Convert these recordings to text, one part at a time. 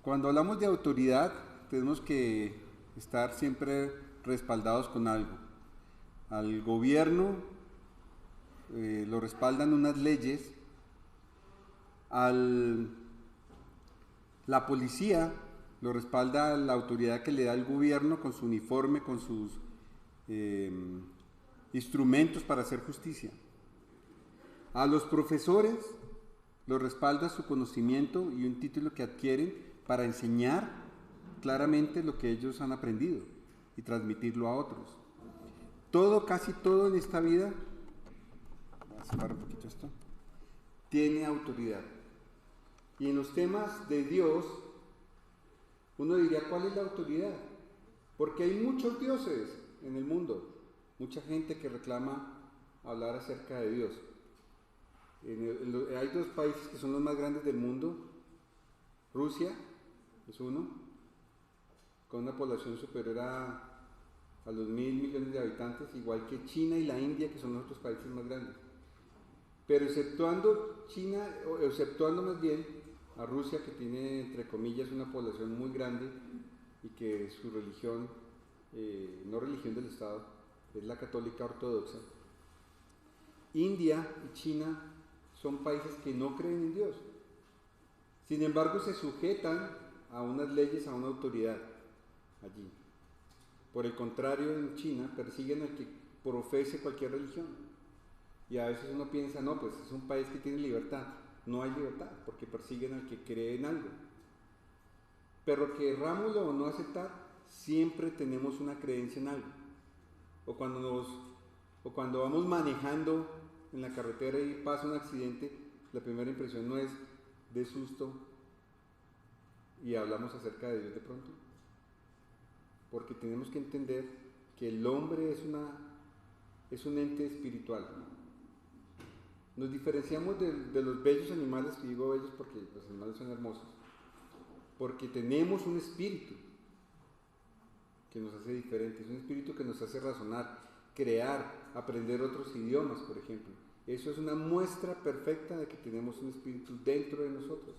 Cuando hablamos de autoridad, tenemos que estar siempre respaldados con algo. Al gobierno lo respaldan unas leyes, la policía lo respalda la autoridad que le da el gobierno con su uniforme, con sus eh, instrumentos para hacer justicia. A los profesores los respalda su conocimiento y un título que adquieren para enseñar claramente lo que ellos han aprendido y transmitirlo a otros. Todo, casi todo en esta vida, voy a separar un poquito esto, tiene autoridad. Y en los temas de Dios, uno diría, ¿cuál es la autoridad? Porque hay muchos dioses en el mundo, mucha gente que reclama hablar acerca de Dios. Hay dos países que son los más grandes del mundo. Rusia es uno, con una población superior a los 1.000 millones de habitantes, igual que China y la India, que son los otros países más grandes. Pero exceptuando China, o exceptuando más bien a Rusia, que tiene entre comillas una población muy grande y que su religión, no religión del Estado, es la católica ortodoxa, India y China son países que no creen en Dios. Sin embargo, se sujetan a unas leyes, a una autoridad allí. Por el contrario, en China persiguen al que profese cualquier religión. Y a veces uno piensa, no, pues es un país que tiene libertad. No hay libertad, porque persiguen al que cree en algo. Pero querrámoslo o no aceptar, siempre tenemos una creencia en algo. O cuando vamos manejando en la carretera y pasa un accidente, la primera impresión no es de susto y hablamos acerca de Dios de pronto, porque tenemos que entender que el hombre es un ente espiritual. Nos diferenciamos de los bellos animales, que digo bellos porque los animales son hermosos, porque tenemos un espíritu que nos hace diferentes, un espíritu que nos hace razonar, crear, aprender otros idiomas, por ejemplo. Eso es una muestra perfecta de que tenemos un espíritu dentro de nosotros.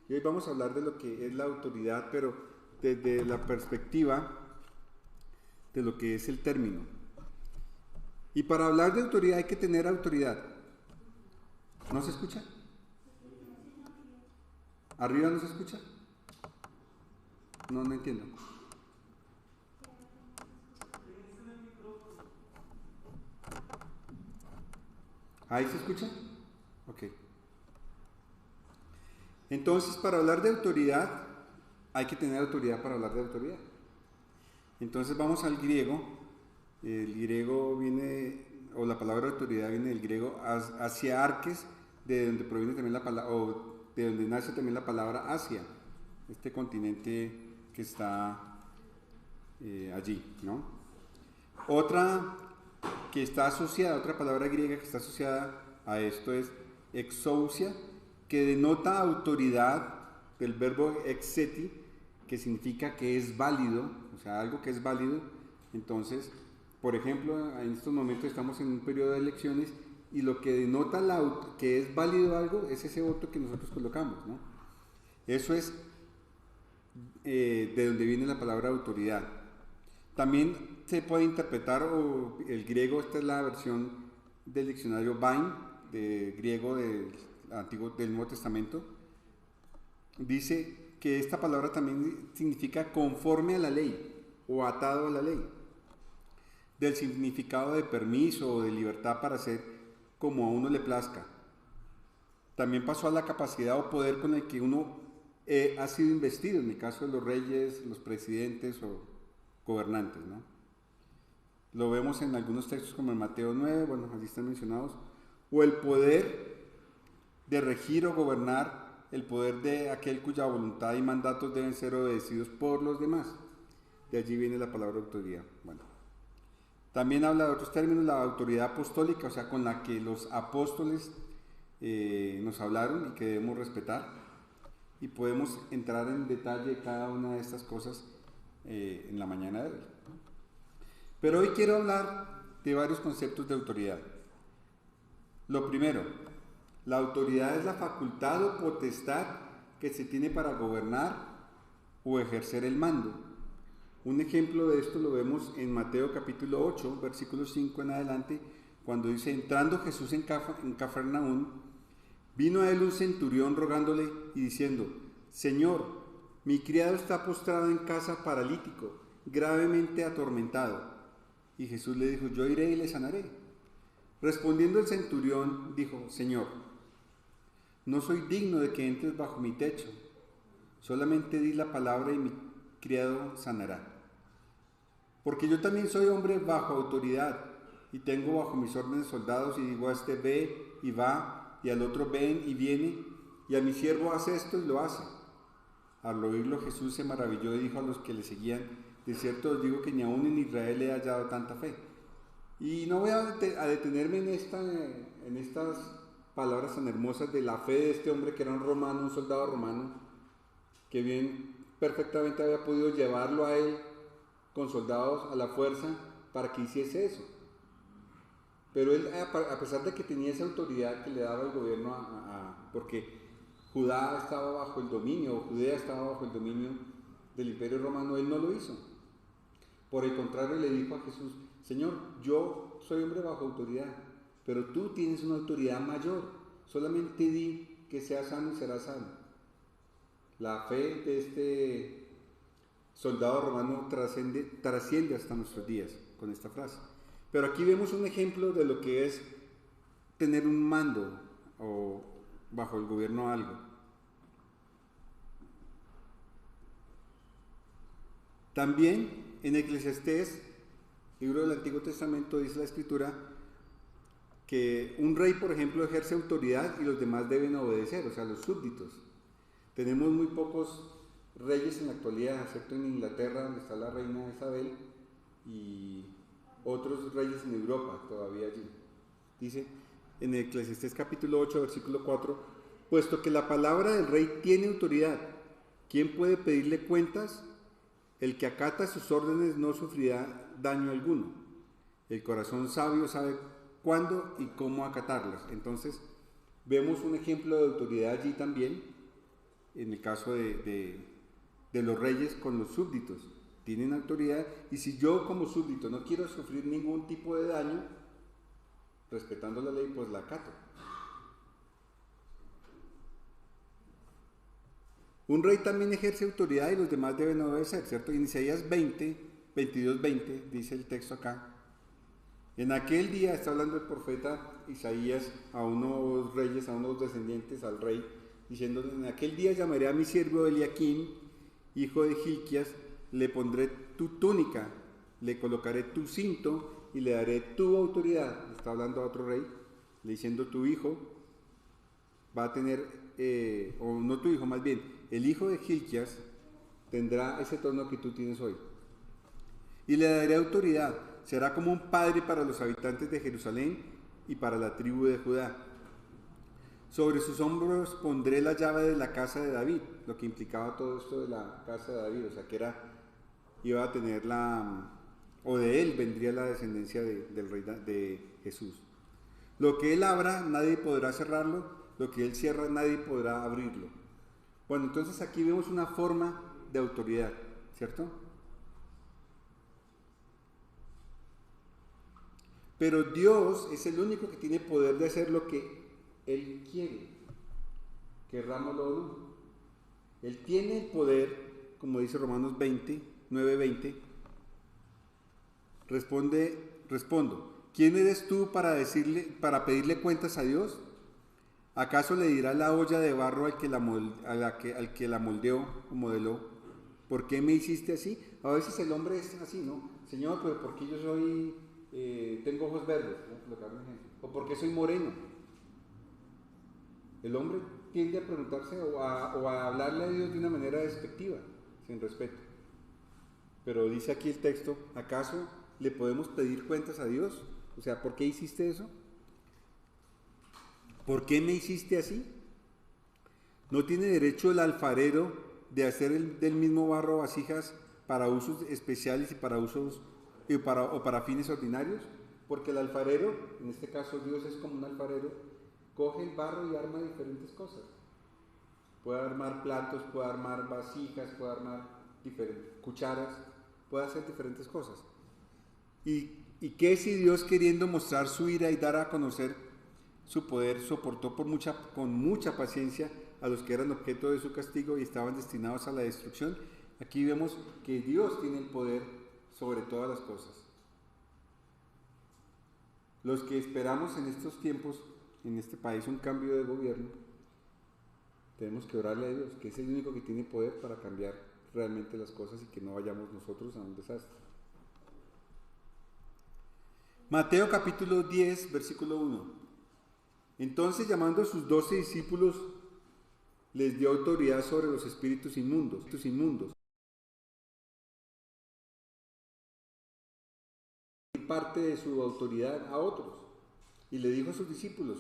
Y hoy vamos a hablar de lo que es la autoridad, pero desde la perspectiva de lo que es el término. Y para hablar de autoridad hay que tener autoridad. ¿No se escucha? ¿Arriba no se escucha? No entiendo. ¿Ahí se escucha? Ok. Entonces, para hablar de autoridad, hay que tener autoridad para hablar de autoridad. Entonces vamos al griego. El griego viene, o la palabra autoridad viene del griego asiarques, de donde proviene también la palabra, o de donde nace también la palabra Asia, este continente que está allí, ¿no? Otra que está asociada, otra palabra griega que está asociada a esto es exousia, que denota autoridad, del verbo exeti, que significa que es válido, o sea, algo que es válido. Entonces, por ejemplo, en estos momentos estamos en un periodo de elecciones y lo que denota que es válido algo es ese voto que nosotros colocamos, ¿no? Eso es de donde viene la palabra autoridad. También se puede interpretar, o el griego, esta es la versión del diccionario Vine, de griego del Nuevo Testamento, dice que esta palabra también significa conforme a la ley o atado a la ley, del significado de permiso o de libertad para hacer como a uno le plazca. También pasó a la capacidad o poder con el que uno ha sido investido, en el caso de los reyes, los presidentes o gobernantes, ¿no? Lo vemos en algunos textos como en Mateo 9, bueno, allí están mencionados, o el poder de regir o gobernar, el poder de aquel cuya voluntad y mandatos deben ser obedecidos por los demás. De allí viene la palabra autoridad. Bueno, también habla de otros términos, la autoridad apostólica, o sea, con la que los apóstoles nos hablaron y que debemos respetar, y podemos entrar en detalle cada una de estas cosas en la mañana de hoy. Pero hoy quiero hablar de varios conceptos de autoridad. Lo primero, la autoridad es la facultad o potestad que se tiene para gobernar, o ejercer el mando. Un ejemplo de esto lo vemos en Mateo capítulo 8, versículo 5 en adelante, cuando dice: entrando Jesús en Cafarnaún, vino a él un centurión rogándole y diciendo: Señor, mi criado está postrado en casa paralítico, gravemente atormentado. Y Jesús le dijo: yo iré y le sanaré. Respondiendo el centurión, dijo: Señor, no soy digno de que entres bajo mi techo, solamente di la palabra y mi criado sanará. Porque yo también soy hombre bajo autoridad, y tengo bajo mis órdenes soldados, y digo a este: ve y va, y al otro: ven y viene, y a mi siervo: haz esto, y lo hace. Al oírlo Jesús se maravilló y dijo a los que le seguían: de cierto os digo que ni aún en Israel he hallado tanta fe. Y no voy a detenerme en estas palabras tan hermosas de la fe de este hombre que era un romano, un soldado romano, que bien perfectamente había podido llevarlo a él con soldados a la fuerza para que hiciese eso. Pero él, a pesar de que tenía esa autoridad que le daba el gobierno, porque Judá estaba bajo el dominio, o Judea estaba bajo el dominio del Imperio Romano, él no lo hizo. Por el contrario, le dijo a Jesús: Señor, yo soy hombre bajo autoridad, pero tú tienes una autoridad mayor, solamente di que sea sano y será sano. La fe de este soldado romano trasciende hasta nuestros días con esta frase. Pero aquí vemos un ejemplo de lo que es tener un mando o bajo el gobierno algo. También en Eclesiastés, libro del Antiguo Testamento, dice la Escritura que un rey, por ejemplo, ejerce autoridad y los demás deben obedecer, o sea, los súbditos. Tenemos muy pocos reyes en la actualidad, excepto en Inglaterra, donde está la reina Isabel, y otros reyes en Europa todavía allí. Dice en Eclesiastés capítulo 8, versículo 4: puesto que la palabra del rey tiene autoridad, ¿quién puede pedirle cuentas? El que acata sus órdenes no sufrirá daño alguno. El corazón sabio sabe cuándo y cómo acatarlas. Entonces, vemos un ejemplo de autoridad allí también, en el caso de los reyes con los súbditos. Tienen autoridad, y si yo como súbdito no quiero sufrir ningún tipo de daño, respetando la ley, pues la acato. Un rey también ejerce autoridad y los demás deben obedecer, ¿cierto? En Isaías 22:20, dice el texto acá: en aquel día, está hablando el profeta Isaías a unos reyes, a unos descendientes, al rey, diciendo: en aquel día llamaré a mi siervo Eliaquim, hijo de Hilquías, le pondré tu túnica, le colocaré tu cinto y le daré tu autoridad. Está hablando a otro rey, le diciendo: tu hijo va a tener, o no tu hijo, más bien, el hijo de Hilquías tendrá ese trono que tú tienes hoy. Y le daré autoridad, será como un padre para los habitantes de Jerusalén y para la tribu de Judá. Sobre sus hombros pondré la llave de la casa de David, lo que implicaba todo esto de la casa de David, o sea que iba a tener o de él vendría la descendencia del rey de Jesús. Lo que él abra, nadie podrá cerrarlo, lo que él cierra, nadie podrá abrirlo. Bueno, entonces aquí vemos una forma de autoridad, ¿cierto? Pero Dios es el único que tiene poder de hacer lo que Él quiere, querrámoslo o no. Él tiene el poder, como dice Romanos 9:20. Respondo: ¿quién eres tú para pedirle cuentas a Dios? ¿Acaso le dirá la olla de barro al que la moldeó o modeló: ¿por qué me hiciste así? A veces el hombre es así, ¿no? Señor, pero ¿por qué yo tengo ojos verdes? ¿O por qué soy moreno? El hombre tiende a preguntarse o a hablarle a Dios de una manera despectiva, sin respeto. Pero dice aquí el texto: ¿acaso le podemos pedir cuentas a Dios? O sea, ¿por qué hiciste eso? ¿Por qué me hiciste así? ¿No tiene derecho el alfarero de hacer del mismo barro vasijas para usos especiales y para fines ordinarios? Porque el alfarero, en este caso Dios es como un alfarero, coge el barro y arma diferentes cosas. puede armar platos, puede armar vasijas, puede armar cucharas, puede hacer diferentes cosas. ¿Y qué si Dios, queriendo mostrar su ira y dar a conocer su poder, soportó con mucha paciencia a los que eran objeto de su castigo y estaban destinados a la destrucción? Aquí vemos que Dios tiene el poder sobre todas las cosas. Los que esperamos en estos tiempos, en este país, un cambio de gobierno, tenemos que orarle a Dios, que es el único que tiene poder para cambiar realmente las cosas y que no vayamos nosotros a un desastre. Mateo capítulo 10, versículo 1. Entonces, llamando a sus 12 discípulos, les dio autoridad sobre los espíritus inmundos. Parte de su autoridad a otros. Y le dijo a sus discípulos,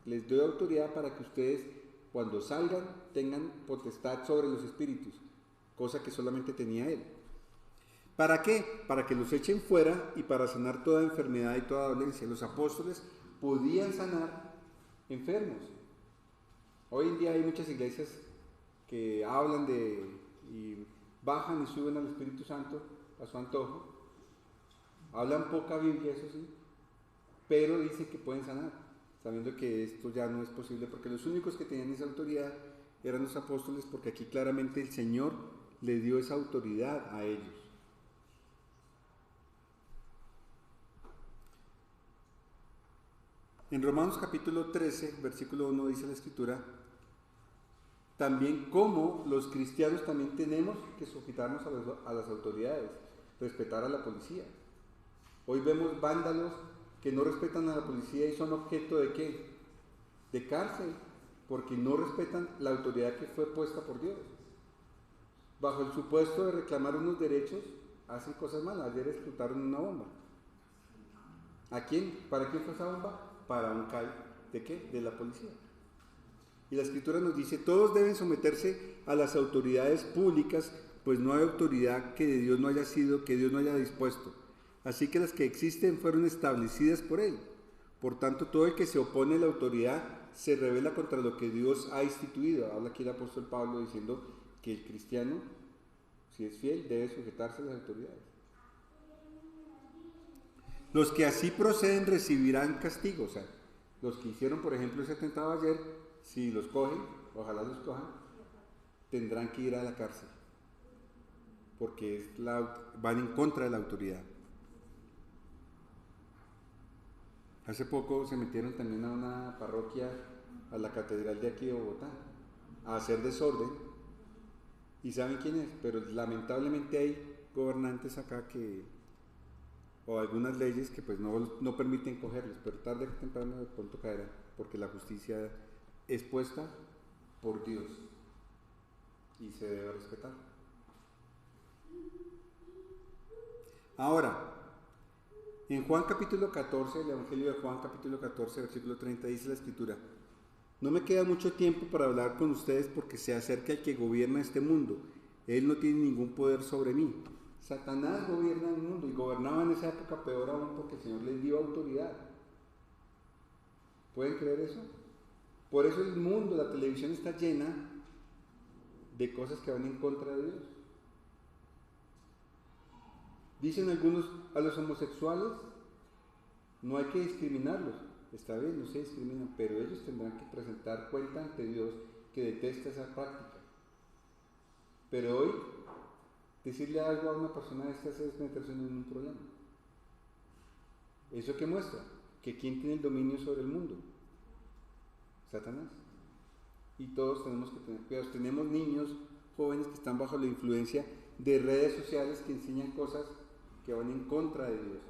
les doy autoridad para que ustedes, cuando salgan, tengan potestad sobre los espíritus, cosa que solamente tenía él. ¿Para qué? Para que los echen fuera y para sanar toda enfermedad y toda dolencia. Los apóstoles podían sanar enfermos. Hoy en día hay muchas iglesias que hablan y bajan y suben al Espíritu Santo a su antojo. Hablan poca Biblia, eso sí, pero dicen que pueden sanar, sabiendo que esto ya no es posible, porque los únicos que tenían esa autoridad eran los apóstoles, porque aquí claramente el Señor les dio esa autoridad a ellos. En Romanos capítulo 13, versículo 1 dice la Escritura, también como los cristianos también tenemos que sujetarnos a las autoridades, respetar a la policía. Hoy vemos vándalos que no respetan a la policía y son objeto de ¿qué? De cárcel, porque no respetan la autoridad que fue puesta por Dios. Bajo el supuesto de reclamar unos derechos, hacen cosas malas. Ayer explotaron una bomba. ¿A quién? ¿Para quién fue esa bomba? Para un CAI. ¿De qué? De la policía. Y la Escritura nos dice, todos deben someterse a las autoridades públicas, pues no hay autoridad que de Dios no haya sido, que Dios no haya dispuesto. Así que las que existen fueron establecidas por Él. Por tanto, todo el que se opone a la autoridad se rebela contra lo que Dios ha instituido. Habla aquí el apóstol Pablo diciendo que el cristiano, si es fiel, debe sujetarse a las autoridades. Los que así proceden recibirán castigo. O sea, los que hicieron, por ejemplo, ese atentado ayer, si los cogen, ojalá los cojan, tendrán que ir a la cárcel. Porque van en contra de la autoridad. Hace poco se metieron también a una parroquia, a la catedral de aquí de Bogotá, a hacer desorden. ¿Y saben quién es? Pero lamentablemente hay gobernantes acá o algunas leyes que pues no permiten cogerlos, pero tarde o temprano de pronto caerán, porque la justicia es puesta por Dios y se debe respetar. Ahora, en Juan capítulo 14, el Evangelio de Juan capítulo 14, versículo 30, dice la Escritura, no me queda mucho tiempo para hablar con ustedes porque se acerca el que gobierna este mundo. Él no tiene ningún poder sobre mí. Satanás gobierna el mundo y gobernaba en esa época peor aún porque el Señor les dio autoridad. ¿Pueden creer eso? Por eso el mundo, la televisión está llena de cosas que van en contra de Dios. Dicen algunos, a los homosexuales no hay que discriminarlos. Está bien, no se discriminan, pero ellos tendrán que presentar cuenta ante Dios que detesta esa práctica. Pero hoy, decirle algo a una persona de estas es meterse en un problema. ¿Eso qué muestra? Que ¿quién tiene el dominio sobre el mundo? Satanás. Y todos tenemos que tener cuidado. Tenemos niños, jóvenes que están bajo la influencia de redes sociales que enseñan cosas que van en contra de Dios.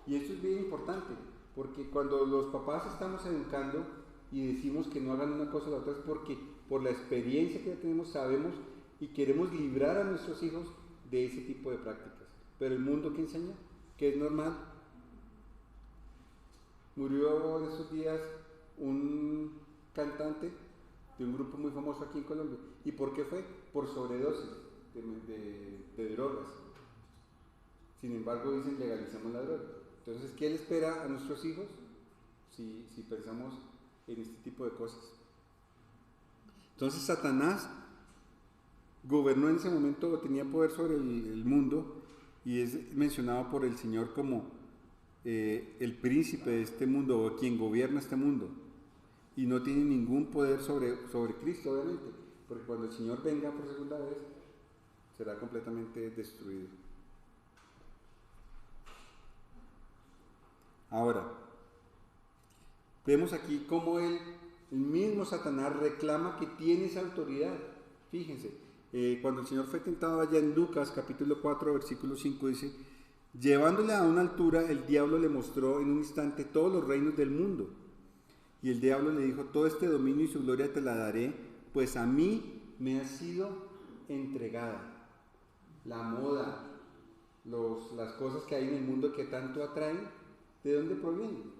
Y esto es bien importante, porque cuando los papás estamos educando y decimos que no hagan una cosa o la otra, es porque por la experiencia que ya tenemos sabemos y queremos librar a nuestros hijos de ese tipo de prácticas. Pero el mundo que enseña, que es normal. Murió en esos días un cantante de un grupo muy famoso aquí en Colombia. ¿Y por qué fue? Por sobredosis de drogas. Sin embargo, dicen legalicemos la droga. Entonces, ¿qué le espera a nuestros hijos si pensamos en este tipo de cosas? Entonces Satanás gobernó en ese momento, tenía poder sobre el mundo, y es mencionado por el Señor como el príncipe de este mundo, o quien gobierna este mundo, y no tiene ningún poder sobre Cristo, obviamente, porque cuando el Señor venga por segunda vez, será completamente destruido. Ahora, vemos aquí cómo el mismo Satanás reclama que tiene esa autoridad. Fíjense, cuando el Señor fue tentado allá en Lucas capítulo 4 versículo 5 dice: llevándole a una altura, el diablo le mostró en un instante todos los reinos del mundo. Y el diablo le dijo: todo este dominio y su gloria te la daré, pues a mí me ha sido entregada. La moda, las cosas que hay en el mundo que tanto atraen, ¿de dónde provienen?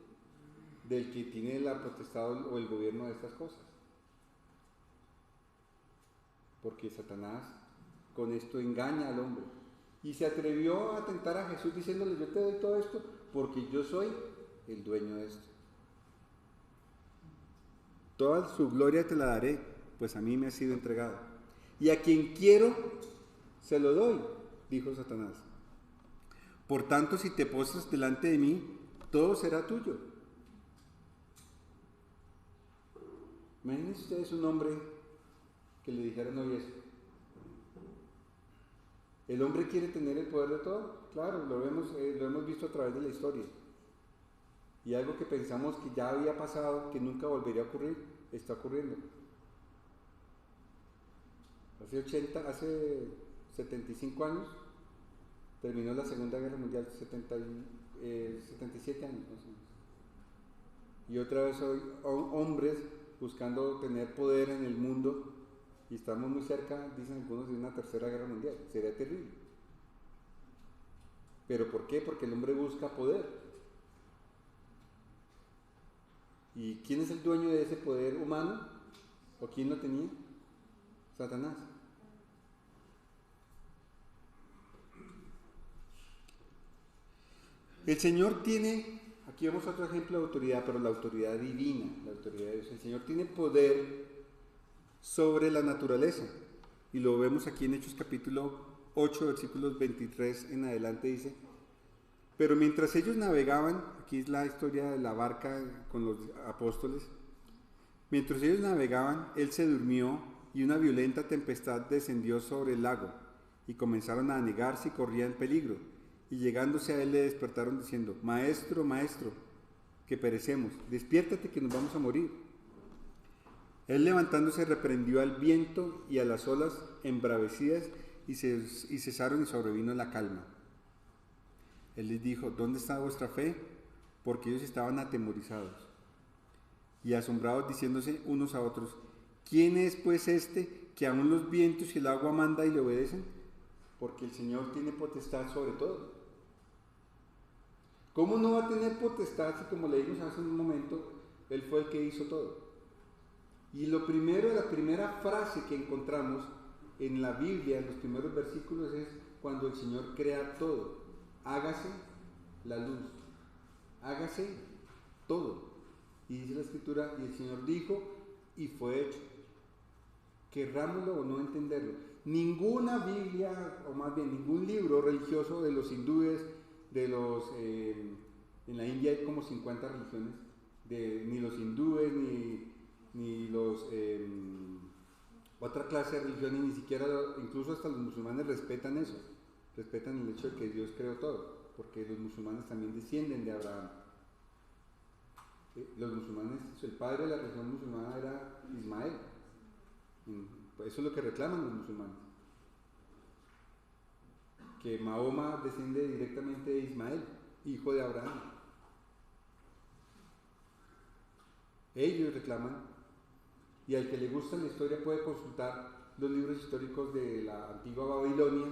Del que tiene la potestad o el gobierno de estas cosas. Porque Satanás con esto engaña al hombre. Y se atrevió a tentar a Jesús diciéndole: yo te doy todo esto porque yo soy el dueño de esto. Toda su gloria te la daré, pues a mí me ha sido entregado. Y a quien quiero, se lo doy, dijo Satanás. Por tanto, si te postras delante de mí, todo será tuyo. Imagínense ustedes un hombre que le dijeran hoy eso. ¿El hombre quiere tener el poder de todo? Claro, lo hemos visto a través de la historia. Y algo que pensamos que ya había pasado, que nunca volvería a ocurrir, está ocurriendo. Hace 75 años terminó la Segunda Guerra Mundial, 77 años más o menos. Y otra vez hoy hombres buscando tener poder en el mundo, y estamos muy cerca, dicen algunos, de una tercera guerra mundial. Sería terrible. ¿Pero por qué? Porque el hombre busca poder. ¿Y quién es el dueño de ese poder humano? ¿O quién lo tenía? Satanás. El Señor tiene, aquí vemos otro ejemplo de autoridad, pero la autoridad divina, la autoridad de Dios. El Señor tiene poder sobre la naturaleza, y lo vemos aquí en Hechos capítulo 8, versículos 23 en adelante, dice: pero mientras ellos navegaban, aquí es la historia de la barca con los apóstoles, mientras ellos navegaban, él se durmió, y una violenta tempestad descendió sobre el lago, y comenzaron a anegarse y corrían peligro, y llegándose a él le despertaron diciendo: maestro, maestro, que perecemos, despiértate que nos vamos a morir. Él levantándose reprendió al viento y a las olas embravecidas, y cesaron, y sobrevino la calma. Él les dijo: ¿dónde está vuestra fe? Porque ellos estaban atemorizados y asombrados, diciéndose unos a otros: ¿quién es pues este que aún los vientos y el agua manda y le obedecen? Porque el Señor tiene potestad sobre todo. ¿Cómo no va a tener potestad si, como leímos hace un momento, Él fue el que hizo todo? Y la primera frase que encontramos en la Biblia, en los primeros versículos, es cuando el Señor crea todo. Hágase la luz, hágase todo. Y dice la Escritura: y el Señor dijo, y fue hecho. Querrámoslo o no entenderlo. Ninguna Biblia, o más bien ningún libro religioso de los hindúes, en la India hay como 50 religiones, ni los hindúes, ni los otra clase de religiones, ni siquiera, incluso hasta los musulmanes respetan eso, respetan el hecho de que Dios creó todo, porque los musulmanes también descienden de Abraham. Los musulmanes, el padre de la religión musulmana era Ismael. Eso es lo que reclaman los musulmanes, que Mahoma desciende directamente de Ismael, hijo de Abraham. Ellos reclaman, y al que le gusta la historia puede consultar los libros históricos de la antigua Babilonia,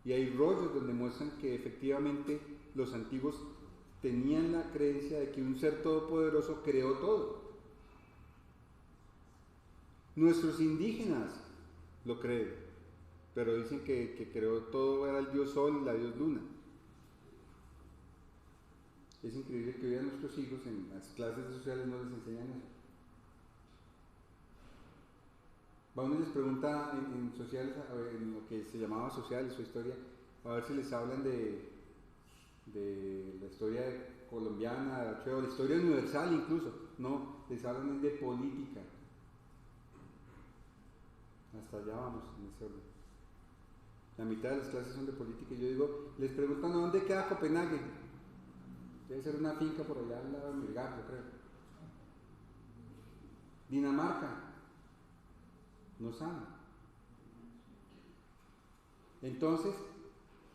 y hay rollos donde muestran que efectivamente los antiguos tenían la creencia de que un ser todopoderoso creó todo. Nuestros indígenas lo creen, pero dicen que creó todo, era el dios sol y la dios luna. Es increíble que hoy a nuestros hijos en las clases sociales no les enseñan eso. Va uno y les pregunta en sociales, en lo que se llamaba sociales o historia, a ver si les hablan de la historia colombiana, de la historia universal incluso. No, les hablan de política. Hasta allá vamos en ese orden. La mitad de las clases son de política y yo digo, les preguntan ¿a dónde queda Copenhague? Debe ser una finca por allá al lado de Melgar, yo creo. Dinamarca, no saben. Entonces,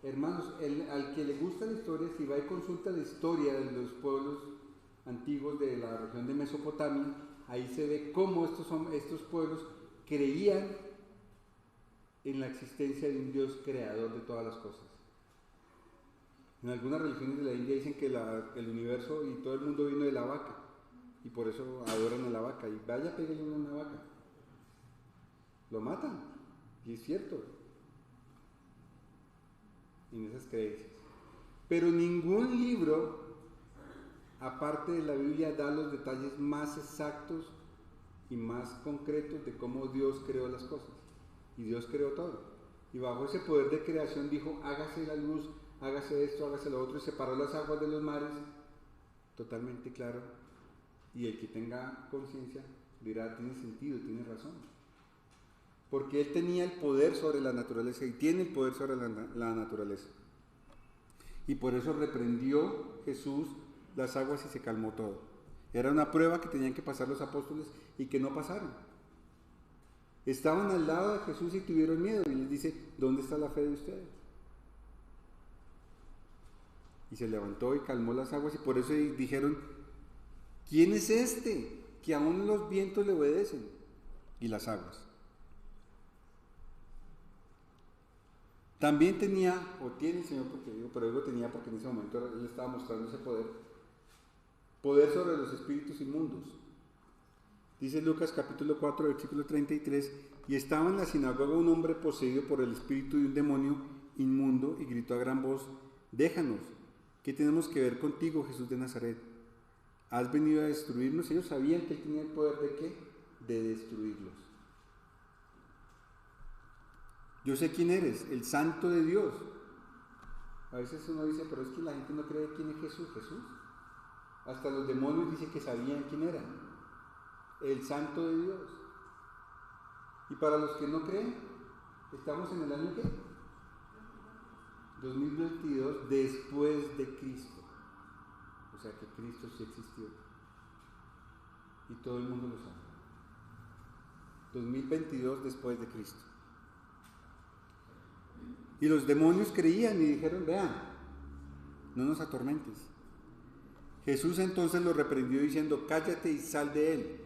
hermanos, al que le gusta la historia, si va y consulta la historia de los pueblos antiguos de la región de Mesopotamia, ahí se ve cómo estos pueblos creían en la existencia de un Dios creador de todas las cosas. En algunas religiones de la India dicen que el universo y todo el mundo vino de la vaca, y por eso adoran a la vaca, y vaya, pégale una vaca. Lo matan, y es cierto, en esas creencias. Pero ningún libro, aparte de la Biblia, da los detalles más exactos y más concretos de cómo Dios creó las cosas. Y Dios creó todo. Y bajo ese poder de creación dijo, hágase la luz, hágase esto, hágase lo otro, y separó las aguas de los mares, totalmente claro. Y el que tenga conciencia dirá, tiene sentido, tiene razón. Porque Él tenía el poder sobre la naturaleza y tiene el poder sobre la naturaleza. Y por eso reprendió Jesús las aguas y se calmó todo. Era una prueba que tenían que pasar los apóstoles y que no pasaron. Estaban al lado de Jesús y tuvieron miedo y les dice, ¿dónde está la fe de ustedes? Y se levantó y calmó las aguas y por eso dijeron, ¿quién es este que aún los vientos le obedecen? Y las aguas. También tenía, o tiene el Señor, porque digo, pero digo tenía porque en ese momento Él estaba mostrando ese poder sobre los espíritus inmundos. Dice Lucas capítulo 4, versículo 33, y estaba en la sinagoga un hombre poseído por el espíritu de un demonio inmundo y gritó a gran voz, déjanos, ¿qué tenemos que ver contigo, Jesús de Nazaret? ¿Has venido a destruirnos? Ellos sabían que Él tenía el poder de ¿qué? De destruirlos. Yo sé quién eres, el Santo de Dios. A veces uno dice, pero es que la gente no cree quién es Jesús. Jesús. Hasta los demonios dicen que sabían quién era. El Santo de Dios. Y para los que no creen, estamos en el año ¿qué? 2022 después de Cristo. O sea que Cristo sí existió. Y todo el mundo lo sabe. 2022 después de Cristo. Y los demonios creían y dijeron, vean, no nos atormentes. Jesús entonces lo reprendió diciendo, cállate y sal de él.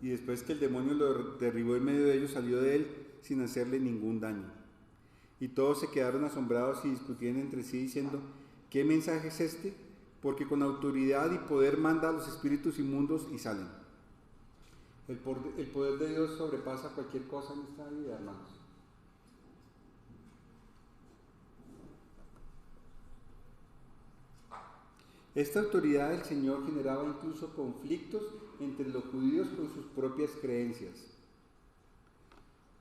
Y después que el demonio lo derribó en medio de ellos, salió de él sin hacerle ningún daño. Y todos se quedaron asombrados y discutían entre sí diciendo, ¿qué mensaje es este? Porque con autoridad y poder manda a los espíritus inmundos y salen. El poder de Dios sobrepasa cualquier cosa en esta vida, hermanos. Esta autoridad del Señor generaba incluso conflictos entre los judíos con sus propias creencias.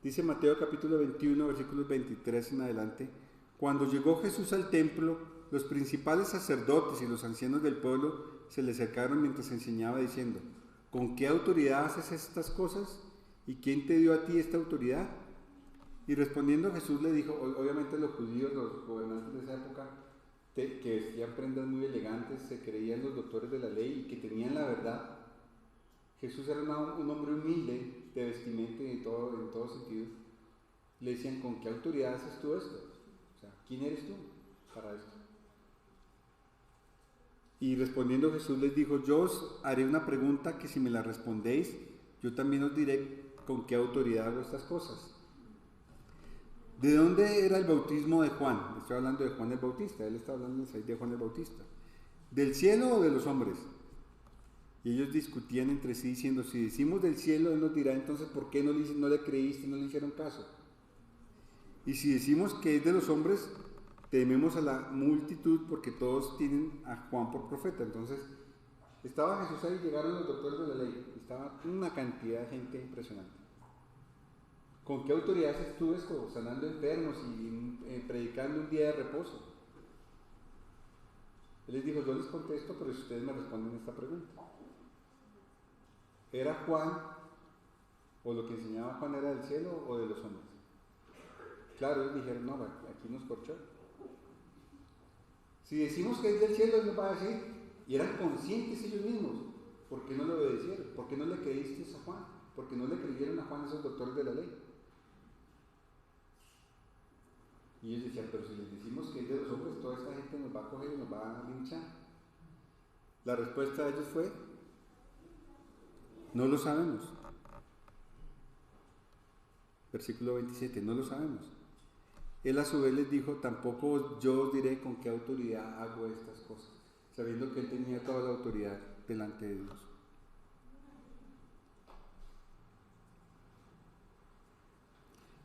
Dice Mateo capítulo 21, versículos 23 en adelante, cuando llegó Jesús al templo, los principales sacerdotes y los ancianos del pueblo se le acercaron mientras enseñaba diciendo, ¿con qué autoridad haces estas cosas? ¿Y quién te dio a ti esta autoridad? Y respondiendo Jesús le dijo, obviamente los judíos, los gobernantes de esa época, que vestían prendas muy elegantes, se creían los doctores de la ley y que tenían la verdad. Jesús era un hombre humilde de vestimenta y en todo sentido. Le decían, ¿con qué autoridad haces tú esto? O sea, ¿quién eres tú para esto? Y respondiendo Jesús les dijo, yo os haré una pregunta que si me la respondéis, yo también os diré con qué autoridad hago estas cosas. ¿De dónde era el bautismo de Juan? Estoy hablando de Juan el Bautista, él está hablando de Juan el Bautista. ¿Del cielo o de los hombres? Y ellos discutían entre sí diciendo, si decimos del cielo, él nos dirá entonces ¿por qué no le creíste, no le hicieron caso? Y si decimos que es de los hombres, tememos a la multitud porque todos tienen a Juan por profeta. Entonces, estaba Jesús ahí, llegaron los doctores de la ley, estaba una cantidad de gente impresionante. ¿Con qué autoridad estuve sanando enfermos y predicando un día de reposo? Él les dijo, yo les contesto, pero si ustedes me responden esta pregunta. ¿Era Juan, o lo que enseñaba Juan era del cielo o de los hombres? Claro, ellos dijeron, no, aquí nos corchó. Si decimos que es del cielo, Él nos va a decir, y eran conscientes ellos mismos, ¿por qué no le obedecieron? ¿Por qué no le creíste a Juan? ¿Por qué no le creyeron a Juan esos doctores de la ley? Y ellos decían, pero si les decimos que es de los hombres, toda esta gente nos va a coger y nos va a linchar. La respuesta de ellos fue, no lo sabemos. Versículo 27, no lo sabemos. Él a su vez les dijo, tampoco yo os diré con qué autoridad hago estas cosas, sabiendo que él tenía toda la autoridad delante de Dios.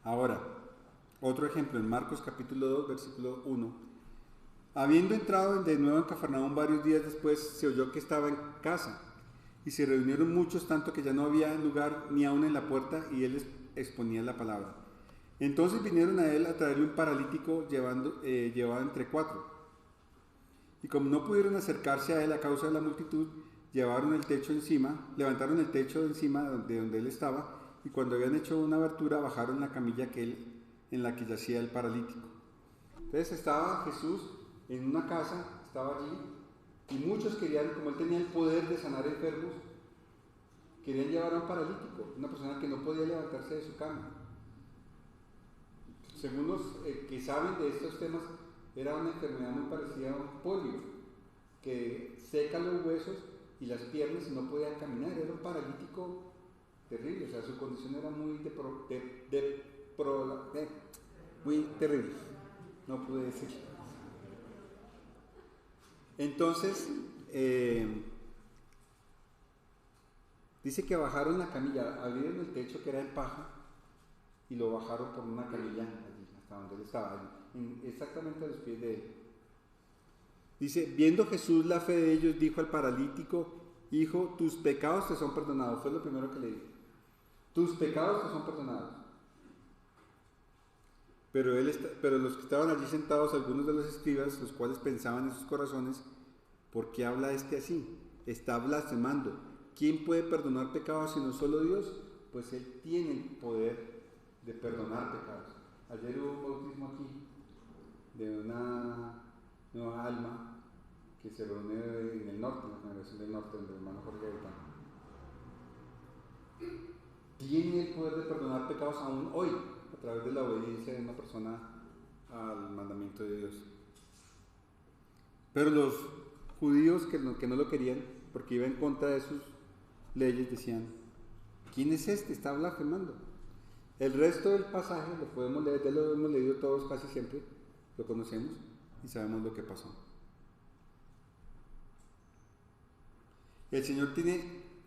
Ahora, otro ejemplo en Marcos capítulo 2, versículo 1. Habiendo entrado de nuevo en Cafarnaúm varios días después, se oyó que estaba en casa, y se reunieron muchos, tanto que ya no había lugar ni aun en la puerta, y él les exponía la palabra. Entonces vinieron a él a traerle un paralítico llevado entre 4. Y como no pudieron acercarse a él a causa de la multitud, levantaron el techo de encima de donde él estaba, y cuando habían hecho una abertura, bajaron la camilla en la que yacía el paralítico. Entonces estaba Jesús en una casa, estaba allí, y muchos querían, como él tenía el poder de sanar enfermos, querían llevar a un paralítico, una persona que no podía levantarse de su cama. Según los que saben de estos temas, era una enfermedad muy parecida a un polio, que seca los huesos y las piernas y no podía caminar. Era un paralítico terrible, o sea, su condición era muy muy terrible, no pude decirlo. Entonces, dice que bajaron la camilla, abrieron el techo que era en paja y lo bajaron por una camilla allí, hasta donde él estaba, exactamente a los pies de él. Dice, viendo Jesús la fe de ellos, dijo al paralítico, hijo, tus pecados te son perdonados. Fue lo primero que le dijo. Tus pecados te son perdonados. Pero los que estaban allí sentados, algunos de los escribas, los cuales pensaban en sus corazones, ¿por qué habla este así? Está blasfemando. ¿Quién puede perdonar pecados sino solo Dios? Pues Él tiene el poder de perdonar pecados. Ayer hubo un bautismo aquí de una nueva alma que se reúne en el norte, en la congregación del norte, donde el hermano Jorge Gaitán. Tiene el poder de perdonar pecados aún hoy, a través de la obediencia de una persona al mandamiento de Dios. Pero los judíos que no lo querían, porque iba en contra de sus leyes, decían, ¿quién es este? Está blasfemando. El resto del pasaje lo podemos leer, ya lo hemos leído todos casi siempre, lo conocemos y sabemos lo que pasó. El Señor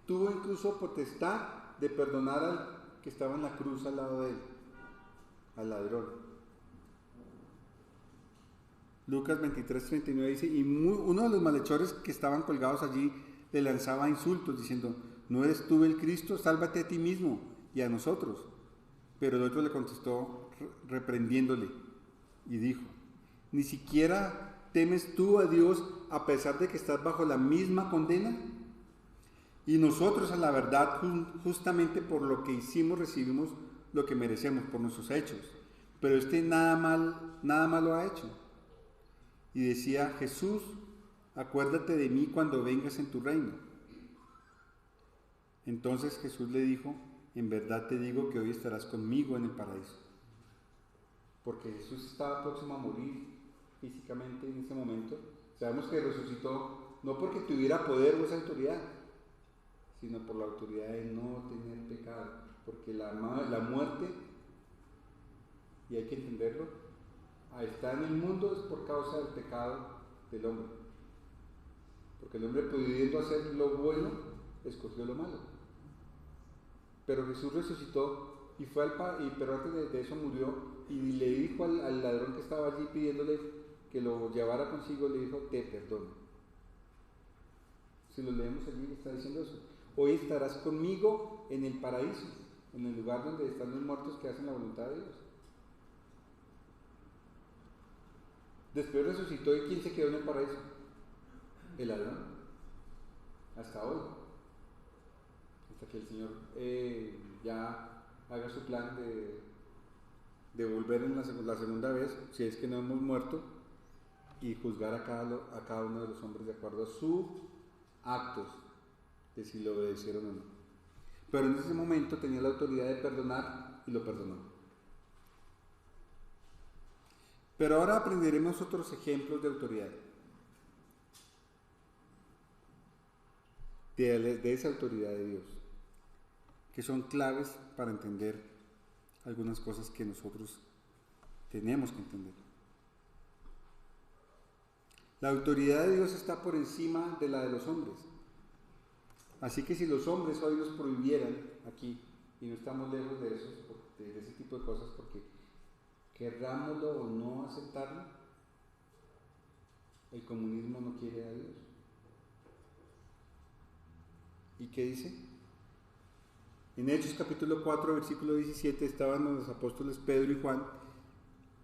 tuvo incluso potestad de perdonar al que estaba en la cruz al lado de él, al ladrón. Lucas 23:39 dice, y uno de los malhechores que estaban colgados allí le lanzaba insultos diciendo, ¿no eres tú el Cristo? Sálvate a ti mismo y a nosotros. Pero el otro le contestó reprendiéndole y dijo, ¿ni siquiera temes tú a Dios a pesar de que estás bajo la misma condena? Y nosotros a la verdad, justamente por lo que hicimos, recibimos lo que merecemos por nuestros hechos. Pero nada malo ha hecho. Y decía, Jesús, acuérdate de mí cuando vengas en tu reino. Entonces Jesús le dijo, en verdad te digo que hoy estarás conmigo en el paraíso. Porque Jesús estaba próximo a morir físicamente en ese momento. Sabemos que resucitó no porque tuviera poder o esa autoridad, sino por la autoridad de no tener pecado. Porque la muerte, y hay que entenderlo, está en el mundo es por causa del pecado del hombre. Porque el hombre, pudiendo hacer lo bueno, escogió lo malo. Pero Jesús resucitó y pero antes de eso murió y le dijo al ladrón que estaba allí pidiéndole que lo llevara consigo, le dijo, te perdono. Si lo leemos allí, está diciendo eso. Hoy estarás conmigo en el paraíso. en el lugar donde están los muertos que hacen la voluntad de Dios. Después resucitó, y ¿quién se quedó en el paraíso? El ladrón. Hasta hoy. Hasta que el Señor ya haga su plan de volver en la segunda vez, si es que no hemos muerto, y juzgar a cada uno de los hombres de acuerdo a sus actos, de si lo obedecieron o no. Pero en ese momento tenía la autoridad de perdonar y lo perdonó. Pero ahora aprenderemos otros ejemplos de autoridad. De esa autoridad de Dios, que son claves para entender algunas cosas que nosotros tenemos que entender. La autoridad de Dios está por encima de la de los hombres. Así que si los hombres hoy nos prohibieran aquí, y no estamos lejos de eso, de ese tipo de cosas, porque querrámoslo o no aceptarlo, el comunismo no quiere a Dios. ¿Y qué dice? En Hechos capítulo 4, versículo 17, estaban los apóstoles Pedro y Juan,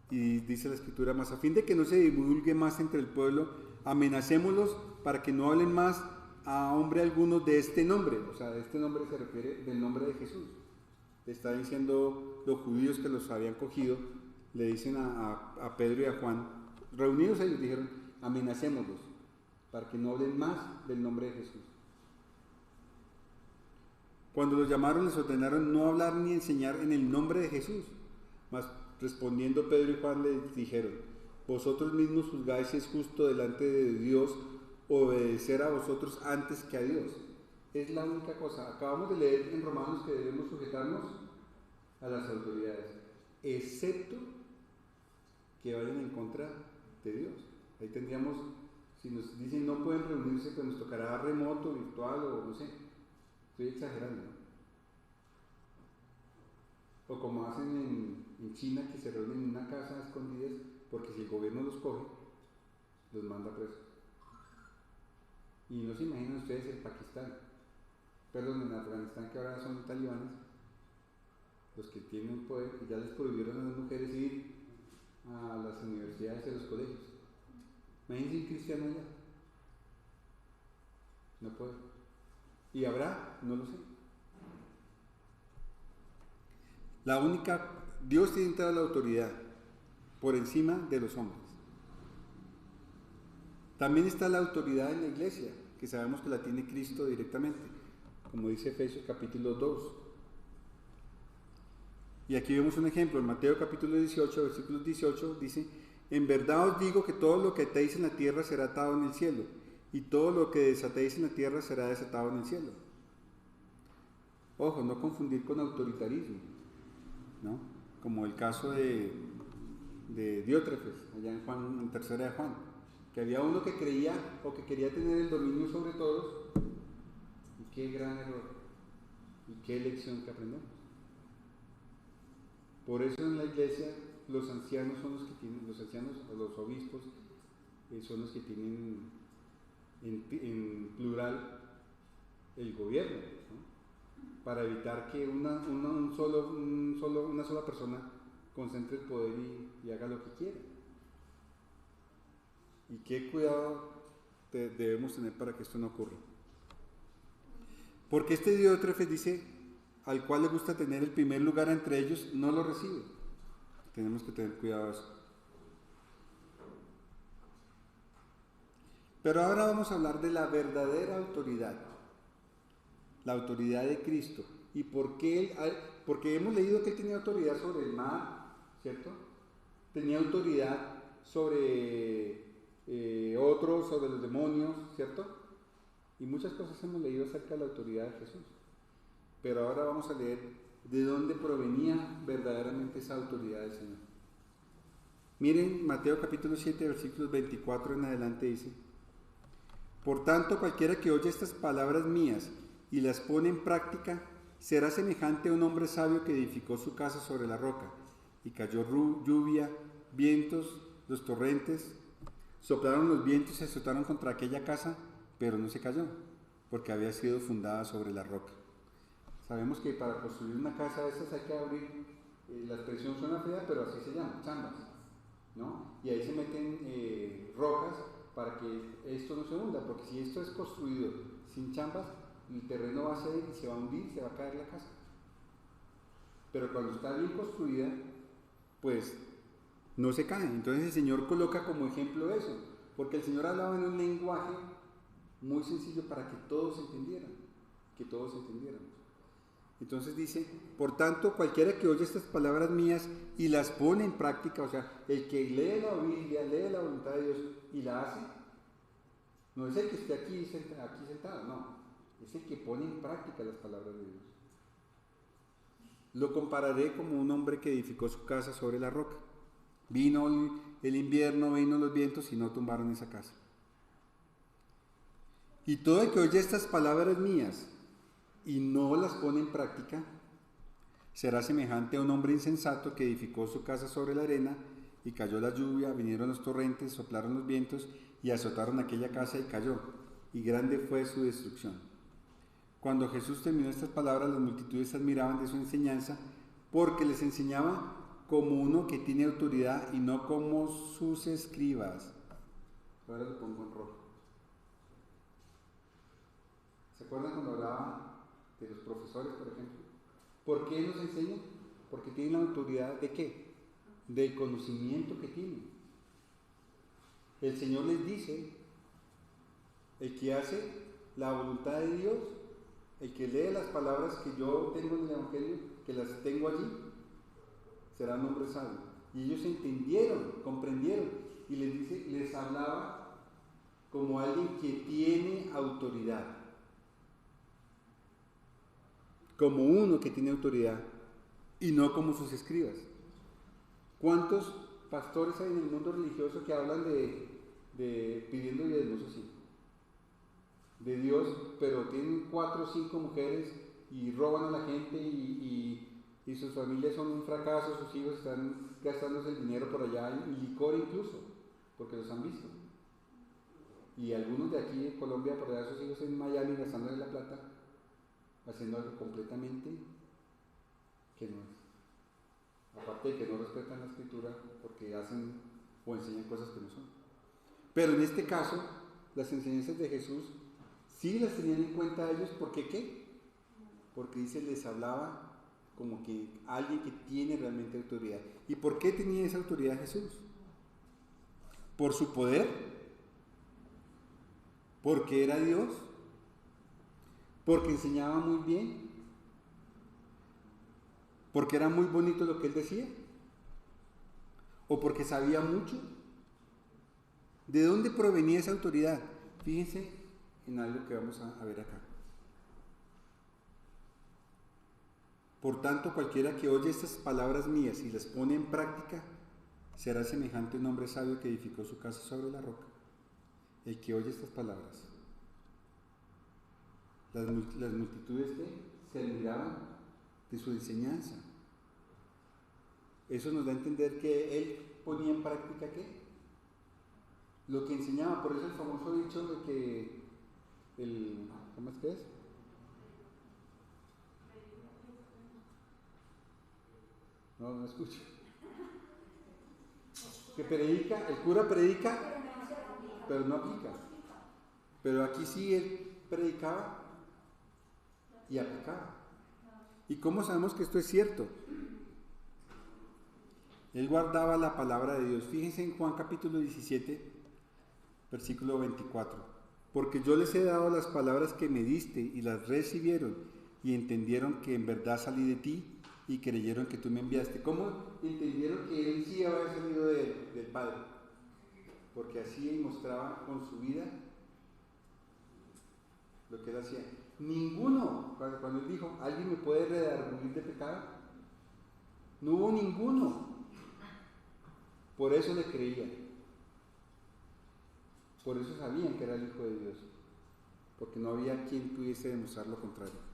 y dice la escritura: mas a fin de que no se divulgue más entre el pueblo, amenacémoslos para que no hablen más a hombre alguno de este nombre. O sea, de este nombre se refiere del nombre de Jesús. Le está diciendo los judíos que los habían cogido, le dicen a Pedro y a Juan, reunidos ellos, dijeron: amenacémoslos para que no hablen más del nombre de Jesús. Cuando los llamaron, les ordenaron no hablar ni enseñar en el nombre de Jesús. Mas respondiendo Pedro y Juan les dijeron: vosotros mismos juzgáis si es justo delante de Dios obedecer a vosotros antes que a Dios. Es la única cosa. Acabamos de leer en Romanos que debemos sujetarnos a las autoridades, excepto que vayan en contra de Dios. Ahí tendríamos, si nos dicen no pueden reunirse, pues nos tocará remoto, virtual o no sé. Estoy exagerando. O como hacen en China, que se reúnen en una casa a escondidas, porque si el gobierno los coge, los manda presos. Y no se imaginan ustedes en Pakistán, perdón, en Afganistán, que ahora son talibanes, los que tienen poder, y ya les prohibieron a las mujeres ir a las universidades y a los colegios. Imagínense un cristiano allá. No puede. ¿Y habrá? No lo sé. Dios tiene toda la autoridad por encima de los hombres. También está la autoridad en la iglesia, que sabemos que la tiene Cristo directamente, como dice Efesios capítulo 2. Y aquí vemos un ejemplo, en Mateo capítulo 18, versículo 18, dice: en verdad os digo que todo lo que atéis en la tierra será atado en el cielo, y todo lo que desatéis en la tierra será desatado en el cielo. Ojo, no confundir con autoritarismo, ¿no? Como el caso de Diótrefes, allá en tercera de Juan, que había uno que creía o que quería tener el dominio sobre todos, y qué gran error, y qué lección que aprendemos. Por eso en la iglesia los ancianos son los que tienen, los ancianos o los obispos son los que tienen en plural el gobierno, ¿no? Para evitar que una sola persona concentre el poder y haga lo que quiera. Y qué cuidado debemos tener para que esto no ocurra. Porque este Diótrefes dice: al cual le gusta tener el primer lugar entre ellos, no lo recibe. Tenemos que tener cuidado de eso. Pero ahora vamos a hablar de la verdadera autoridad, la autoridad de Cristo. ¿Y por qué porque hemos leído que él tenía autoridad sobre el mar, ¿cierto? Tenía autoridad sobre otros, sobre los demonios, ¿cierto? Y muchas cosas hemos leído acerca de la autoridad de Jesús. Pero ahora vamos a leer de dónde provenía verdaderamente esa autoridad del Señor. Miren, Mateo capítulo 7, versículos 24 en adelante dice: por tanto, cualquiera que oye estas palabras mías y las pone en práctica, será semejante a un hombre sabio que edificó su casa sobre la roca, y cayó lluvia, vientos, los torrentes, soplaron los vientos y se azotaron contra aquella casa, pero no se cayó, porque había sido fundada sobre la roca. Sabemos que para construir una casa de estas hay que abrir, la expresión suena fea, pero así se llama, chambas, ¿no? Y ahí se meten rocas para que esto no se hunda, porque si esto es construido sin chambas, el terreno va a ceder y se va a hundir, se va a caer la casa. Pero cuando está bien construida, pues no se cae. Entonces el Señor coloca como ejemplo eso, porque el Señor hablaba en un lenguaje muy sencillo para que todos entendieran, que todos entendiéramos. Entonces dice, por tanto, cualquiera que oye estas palabras mías y las pone en práctica, o sea, el que lee la Biblia, lee la voluntad de Dios y la hace, no es el que esté aquí sentado, no, es el que pone en práctica las palabras de Dios. Lo compararé como un hombre que edificó su casa sobre la roca. Vino el invierno, vino los vientos y no tumbaron esa casa. Y todo el que oye estas palabras mías y no las pone en práctica, será semejante a un hombre insensato que edificó su casa sobre la arena, y cayó la lluvia, vinieron los torrentes, soplaron los vientos y azotaron aquella casa y cayó, y grande fue su destrucción. Cuando Jesús terminó estas palabras, las multitudes admiraban de su enseñanza, porque les enseñaba como uno que tiene autoridad y no como sus escribas. Ahora lo pongo en rojo. ¿Se acuerdan cuando hablaba de los profesores, por ejemplo? ¿Por qué nos enseñan? Porque tienen la autoridad ¿de qué? Del conocimiento que tienen. El Señor les dice, el que hace la voluntad de Dios, el que lee las palabras que yo tengo en el Evangelio, que las tengo allí, será un hombre sabio. Y ellos entendieron, comprendieron, y les hablaba como alguien que tiene autoridad. Como uno que tiene autoridad, y no como sus escribas. ¿Cuántos pastores hay en el mundo religioso que hablan de pidiendo diezmos así? De Dios, pero tienen 4 o 5 mujeres y roban a la gente y sus familias son un fracaso, sus hijos están gastándose el dinero por allá, y licor incluso, porque los han visto. Y algunos de aquí de Colombia, por allá sus hijos en Miami gastándole la plata, haciendo algo completamente que no es. Aparte de que no respetan la escritura porque hacen o enseñan cosas que no son. Pero en este caso, las enseñanzas de Jesús sí las tenían en cuenta ellos, ¿por qué qué? Porque dice, les hablaba como que alguien que tiene realmente autoridad. ¿Y por qué tenía esa autoridad Jesús? ¿Por su poder? ¿Porque era Dios? ¿Porque enseñaba muy bien? ¿Porque era muy bonito lo que él decía? ¿O porque sabía mucho? ¿De dónde provenía esa autoridad? Fíjense en algo que vamos a ver acá. Por tanto, cualquiera que oye estas palabras mías y las pone en práctica, será semejante a un hombre sabio que edificó su casa sobre la roca. El que oye estas palabras. Las multitudes que se admiraban de su enseñanza. Eso nos da a entender que él ponía en práctica ¿qué? Lo que enseñaba. Por eso el famoso dicho de que ¿cómo es que es? No escucho. Que predica, el cura predica, pero no aplica. Pero aquí sí él predicaba y aplicaba. ¿Y cómo sabemos que esto es cierto? Él guardaba la palabra de Dios. Fíjense en Juan capítulo 17, versículo 24. Porque yo les he dado las palabras que me diste y las recibieron y entendieron que en verdad salí de ti y creyeron que tú me enviaste. ¿Cómo entendieron que él sí había salido del Padre? Porque así mostraba con su vida lo que él hacía. Ninguno, cuando él dijo, ¿alguien me puede redarguir de pecado? No hubo ninguno. Por eso le creían. Por eso sabían que era el Hijo de Dios. Porque no había quien pudiese demostrar lo contrario.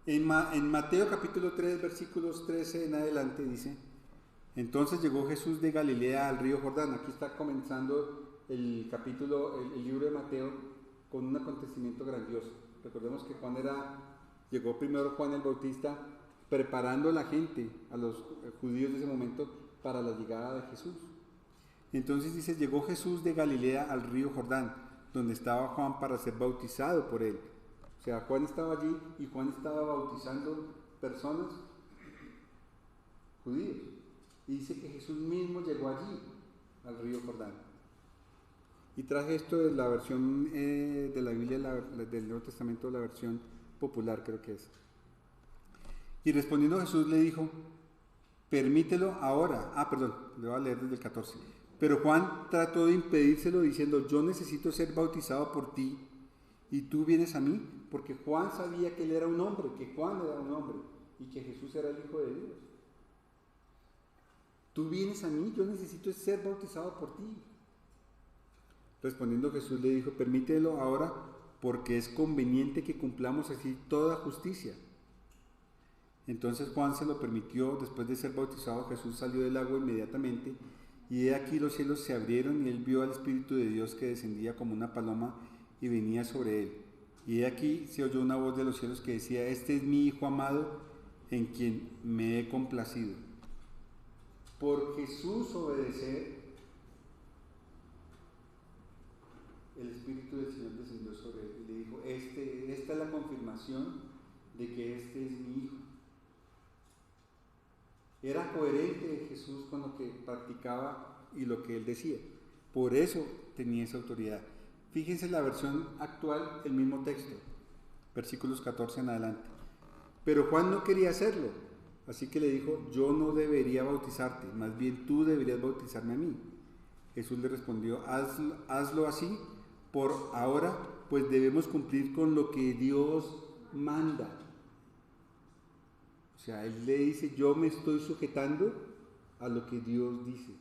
En Mateo capítulo 3, versículos 13 en adelante dice, entonces llegó Jesús de Galilea al río Jordán. Aquí está comenzando el capítulo, el libro de Mateo, con un acontecimiento grandioso. Recordemos que Juan era Llegó primero Juan el Bautista preparando a la gente, a los judíos de ese momento, para la llegada de Jesús. Entonces dice, llegó Jesús de Galilea al río Jordán, donde estaba Juan para ser bautizado por él. O sea, Juan estaba allí y Juan estaba bautizando personas judíos. Y dice que Jesús mismo llegó allí, al río Jordán. Y traje esto de la versión de la Biblia del Nuevo Testamento, la versión popular creo que es. Y respondiendo Jesús le dijo, permítelo ahora. Le voy a leer desde el 14. Pero Juan trató de impedírselo diciendo, yo necesito ser bautizado por ti y tú vienes a mí, porque Juan sabía que él era un hombre, que Juan era un hombre y que Jesús era el Hijo de Dios. Tú vienes a mí, yo necesito ser bautizado por ti. Respondiendo Jesús le dijo, permítelo ahora porque es conveniente que cumplamos así toda justicia. Entonces Juan se lo permitió. Después de ser bautizado, Jesús salió del agua inmediatamente, y he aquí los cielos se abrieron, y él vio al Espíritu de Dios que descendía como una paloma y venía sobre él. Y he aquí se oyó una voz de los cielos que decía, este es mi Hijo amado, en quien me he complacido. Por Jesús obedecer, el Espíritu del Señor descendió sobre él y le dijo, esta es la confirmación de que este es mi Hijo. Era coherente Jesús con lo que practicaba y lo que él decía. Por eso tenía esa autoridad. Fíjense la versión actual, el mismo texto, versículos 14 en adelante. Pero Juan no quería hacerlo, así que le dijo, yo no debería bautizarte, más bien tú deberías bautizarme a mí. Jesús le respondió, hazlo así por ahora, pues debemos cumplir con lo que Dios manda. O sea, él le dice, yo me estoy sujetando a lo que Dios dice.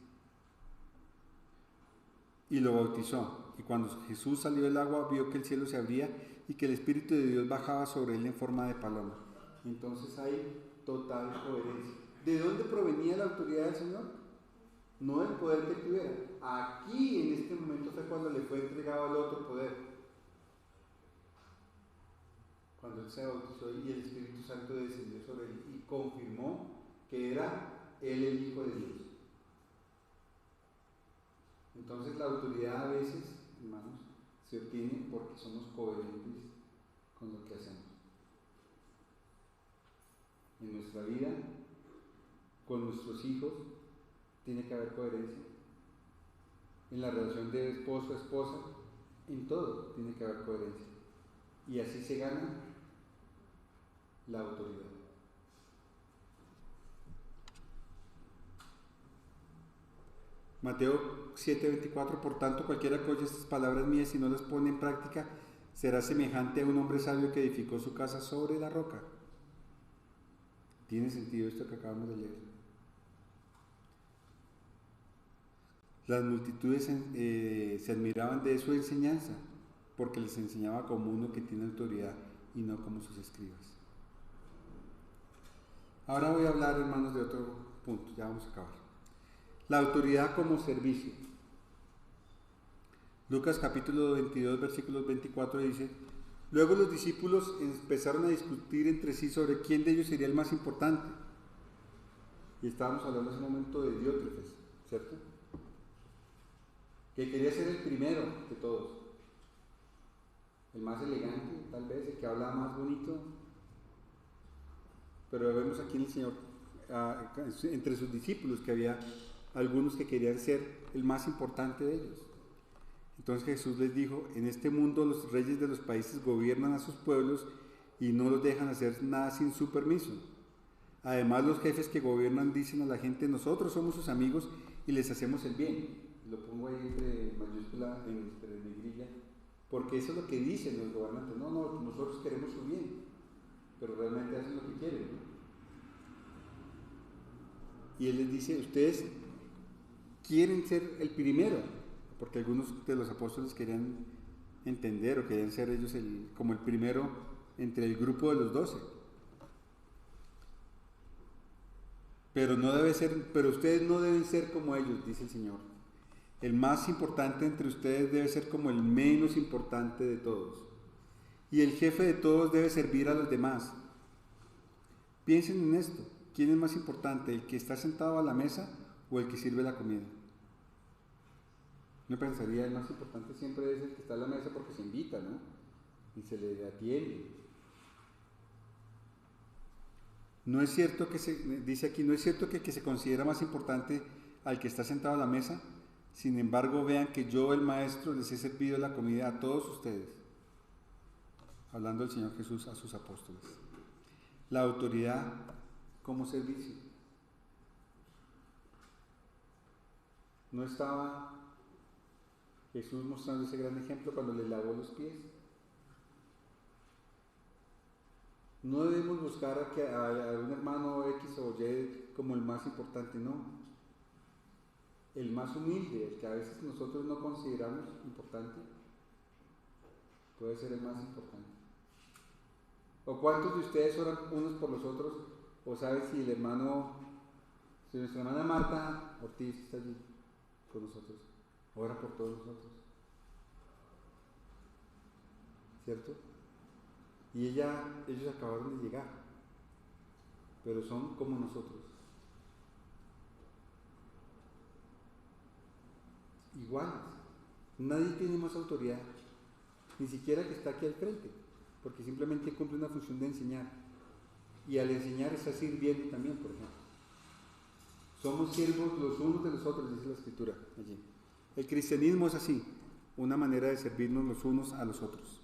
Y lo bautizó. Y cuando Jesús salió del agua, vio que el cielo se abría y que el Espíritu de Dios bajaba sobre él en forma de paloma. Entonces hay total coherencia. ¿De dónde provenía la autoridad del Señor? No del poder que tuviera. Aquí, en este momento, fue cuando le fue entregado el otro poder. Cuando él se bautizó y el Espíritu Santo descendió sobre él y confirmó que era él el Hijo de Dios. Entonces la autoridad a veces, hermanos, se obtiene porque somos coherentes con lo que hacemos. En nuestra vida, con nuestros hijos, tiene que haber coherencia. En la relación de esposo a esposa, en todo tiene que haber coherencia. Y así se gana la autoridad. Mateo 7:24, por tanto, cualquiera que oye estas palabras mías y no las pone en práctica, será semejante a un hombre sabio que edificó su casa sobre la roca. ¿Tiene sentido esto que acabamos de leer? Las multitudes se admiraban de su enseñanza, porque les enseñaba como uno que tiene autoridad y no como sus escribas. Ahora voy a hablar, hermanos, de otro punto, ya vamos a acabar. La autoridad como servicio. Lucas capítulo 22, versículos 24 dice, luego los discípulos empezaron a discutir entre sí sobre quién de ellos sería el más importante. Y estábamos hablando en ese momento de Diótrefes, ¿cierto? Que quería ser el primero de todos. El más elegante, tal vez, el que hablaba más bonito. Pero vemos aquí en el Señor, entre sus discípulos, que había algunos que querían ser el más importante de ellos. Entonces Jesús les dijo, en este mundo los reyes de los países gobiernan a sus pueblos y no los dejan hacer nada sin su permiso. Además, los jefes que gobiernan dicen a la gente, nosotros somos sus amigos y les hacemos el bien. Lo pongo ahí entre mayúscula, entre negrilla, porque eso es lo que dicen los gobernantes. No, nosotros queremos su bien, pero realmente hacen lo que quieren, ¿no? Y él les dice, ustedes quieren ser el primero, porque algunos de los apóstoles querían entender o querían ser ellos como el primero entre el grupo de los 12. Pero ustedes no deben ser como ellos, dice el Señor. El más importante entre ustedes debe ser como el menos importante de todos. y el jefe de todos debe servir a los demás. Piensen en esto. ¿Quién es más importante, el que está sentado a la mesa o el que sirve la comida? Yo pensaría, el más importante siempre es el que está a la mesa porque se invita, ¿no? Y se le atiende. No es cierto que dice aquí, no es cierto que el que se considera más importante al que está sentado a la mesa. Sin embargo, vean que yo, el maestro, les he servido la comida a todos ustedes. Hablando el Señor Jesús a sus apóstoles. La autoridad como servicio. ¿No estaba Jesús mostrando ese gran ejemplo cuando le lavó los pies? No debemos buscar a un hermano X o Y como el más importante, no. El más humilde, el que a veces nosotros no consideramos importante, puede ser el más importante. ¿O cuántos de ustedes oran unos por los otros? ¿O saben si nuestra hermana Marta Ortiz está allí con nosotros? Ora por todos nosotros. ¿Cierto? Y ellos acabaron de llegar, pero son como nosotros. Iguales. Nadie tiene más autoridad, ni siquiera que está aquí al frente, porque simplemente cumple una función de enseñar. Y al enseñar está sirviendo también, por ejemplo. Somos siervos los unos de los otros, dice la Escritura allí. El cristianismo es así, una manera de servirnos los unos a los otros.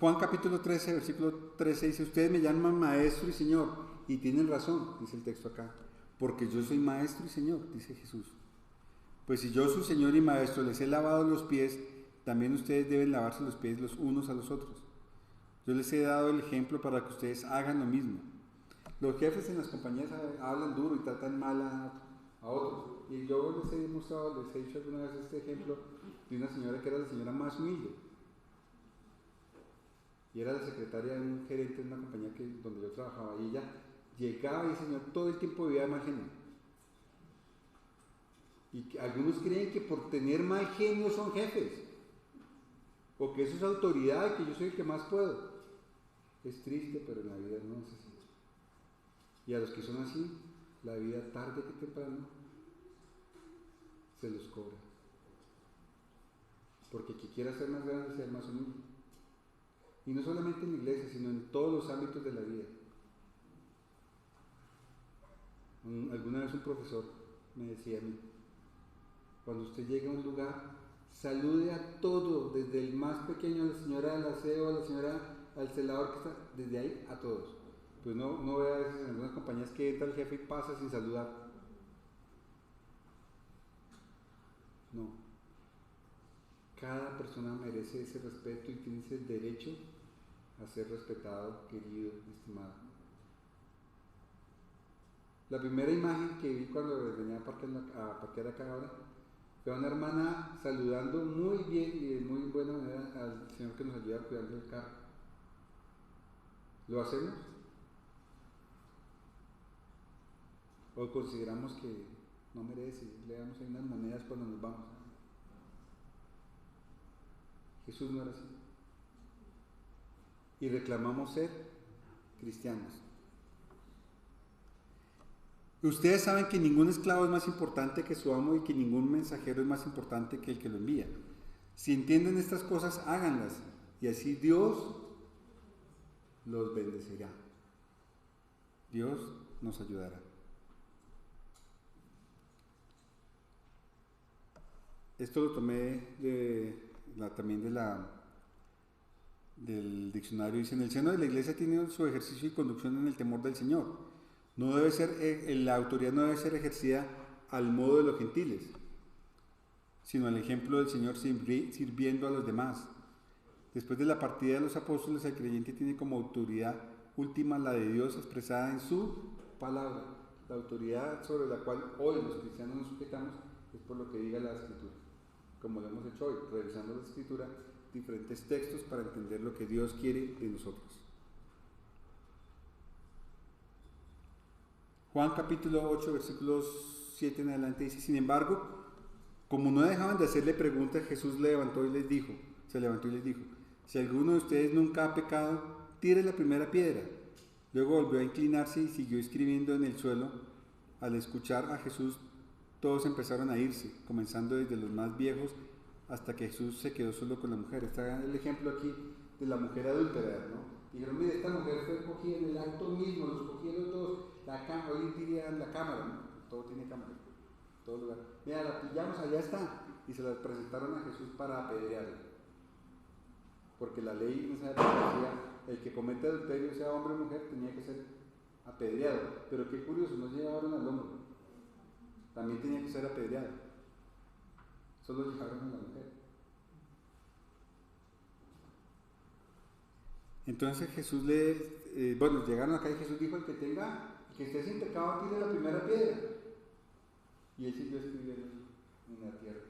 Juan capítulo 13, versículo 13 dice, ustedes me llaman maestro y señor, y tienen razón, dice el texto acá, porque yo soy maestro y señor, dice Jesús. Pues si yo, su señor y maestro, les he lavado los pies, también ustedes deben lavarse los pies los unos a los otros. Yo les he dado el ejemplo para que ustedes hagan lo mismo. Los jefes en las compañías hablan duro y tratan mal a otros. Y yo les he demostrado, les he dicho alguna vez este ejemplo de una señora que era la señora más humilde. Y era la secretaria de un gerente de una compañía donde yo trabajaba. Y ella llegaba y decía, todo el tiempo vivía de mal genio. Y algunos creen que por tener mal genio son jefes. O que eso es autoridad y que yo soy el que más puedo. Es triste, pero en la vida no es así. Y a los que son así, la vida tarde que temprano se los cobra. Porque el que quiera ser más grande, sea más humilde. Y no solamente en la iglesia, sino en todos los ámbitos de la vida. Alguna vez un profesor me decía a mí, cuando usted llegue a un lugar, salude a todo, desde el más pequeño, a la señora del aseo, a la señora, al celador que está, desde ahí a todos. Pues no veo a veces en algunas compañías que entra el jefe y pasa sin saludar. No. Cada persona merece ese respeto y tiene ese derecho a ser respetado, querido, estimado. La primera imagen que vi cuando venía a parquear acá ahora fue una hermana saludando muy bien y de muy buena manera al señor que nos ayuda a cuidar del carro. ¿Lo hacemos? ¿O consideramos que no merece? Le damos ahí unas monedas cuando nos vamos. Jesús no era así. Y reclamamos ser cristianos. Ustedes saben que ningún esclavo es más importante que su amo y que ningún mensajero es más importante que el que lo envía. Si entienden estas cosas, háganlas y así Dios los bendecirá. Dios nos ayudará. Esto lo tomé también del diccionario. Dice, en el seno de la iglesia tiene su ejercicio y conducción en el temor del Señor. No debe ser, la autoridad no debe ser ejercida al modo de los gentiles, sino al ejemplo del Señor sirviendo a los demás. Después de la partida de los apóstoles, el creyente tiene como autoridad última la de Dios expresada en su palabra. La autoridad sobre la cual hoy los cristianos nos sujetamos es por lo que diga la Escritura. Como lo hemos hecho hoy, revisando la Escritura, diferentes textos para entender lo que Dios quiere de nosotros. Juan capítulo 8, versículos 7 en adelante dice, sin embargo, como no dejaban de hacerle preguntas, Jesús se levantó y les dijo, Si alguno de ustedes nunca ha pecado, tire la primera piedra. Luego volvió a inclinarse y siguió escribiendo en el suelo. Al escuchar a Jesús, todos empezaron a irse, comenzando desde los más viejos hasta que Jesús se quedó solo con la mujer. Está el ejemplo aquí de la mujer adúltera, ¿no? Dijeron, mire, esta mujer fue cogida en el acto mismo, los cogieron todos, hoy dirían la cámara, ¿no? Todo tiene cámara, todo lugar. Mira, la pillamos, allá está. Y se la presentaron a Jesús para apedrearla. Porque la ley en esa época decía, el que comete adulterio, sea hombre o mujer, tenía que ser apedreado. Pero qué curioso, no llevaron al hombre, también tenía que ser apedreado. Solo llevaron a la mujer. Entonces Jesús llegaron acá y Jesús dijo, el que esté sin pecado, tire la primera piedra. Y él siguió escribiendo en la tierra.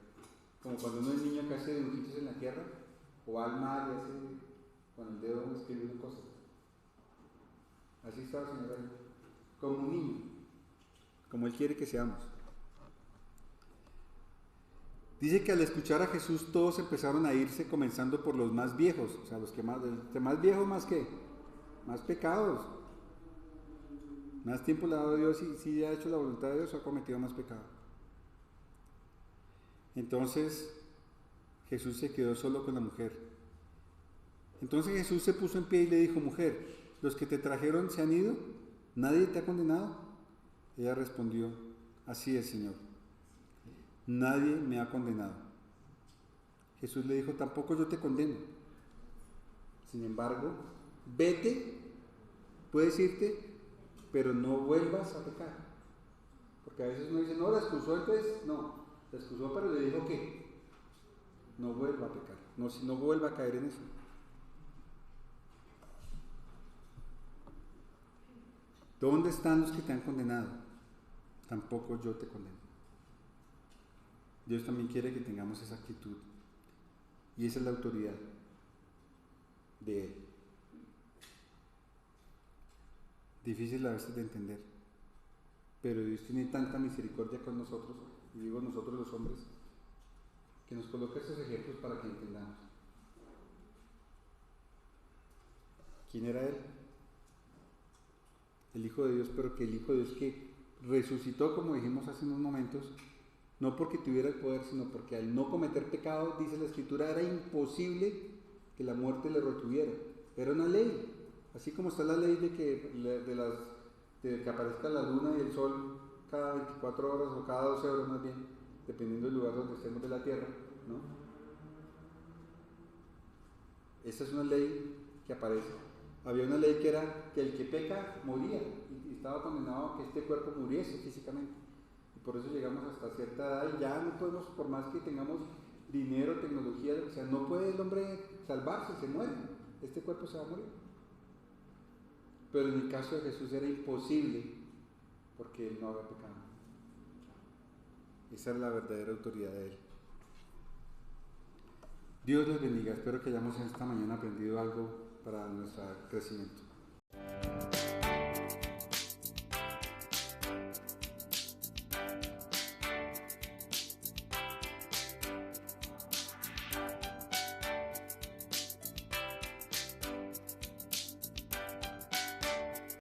Como cuando uno es niño que hace dibujitos en la tierra, o va al mar y hace con el dedo escribiendo cosas. Así estaba el Señor ahí, como un niño, como Él quiere que seamos. Dice que al escuchar a Jesús todos empezaron a irse, comenzando por los más viejos, o sea, los que más viejos, más que, más pecados, más tiempo le ha dado Dios y si ha hecho la voluntad de Dios, ha cometido más pecado. Entonces Jesús se quedó solo con la mujer. Entonces Jesús se puso en pie y le dijo, mujer, ¿los que te trajeron se han ido? ¿Nadie te ha condenado? Ella respondió, así es, Señor. Nadie me ha condenado. Jesús le dijo, tampoco yo te condeno. Sin embargo, vete, puedes irte, pero no vuelvas a pecar. Porque a veces uno dice, no, la excusó, entonces, no, la excusó, pero le dijo que no vuelva a pecar, no vuelva a caer en eso. ¿Dónde están los que te han condenado? Tampoco yo te condeno. Dios también quiere que tengamos esa actitud. Y esa es la autoridad de Él. Difícil a veces de entender. Pero Dios tiene tanta misericordia con nosotros, y digo nosotros los hombres, que nos coloca esos ejemplos para que entendamos. ¿Quién era Él? El Hijo de Dios, pero que el Hijo de Dios que resucitó, como dijimos hace unos momentos, no porque tuviera el poder, sino porque al no cometer pecado, dice la Escritura, era imposible que la muerte le retuviera. Era una ley, así como está la ley de que aparezca la luna y el sol cada 24 horas o cada 12 horas más bien, dependiendo del lugar donde estemos de la tierra, ¿no? Esa es una ley que aparece. Había una ley que era que el que peca moría y estaba condenado a que este cuerpo muriese físicamente. Y por eso llegamos hasta cierta edad y ya no podemos, por más que tengamos dinero, tecnología, lo que sea, no puede el hombre salvarse, se muere, este cuerpo se va a morir. Pero en el caso de Jesús era imposible porque Él no había pecado. Esa era la verdadera autoridad de Él. Dios les bendiga, espero que hayamos esta mañana aprendido algo para nuestro crecimiento.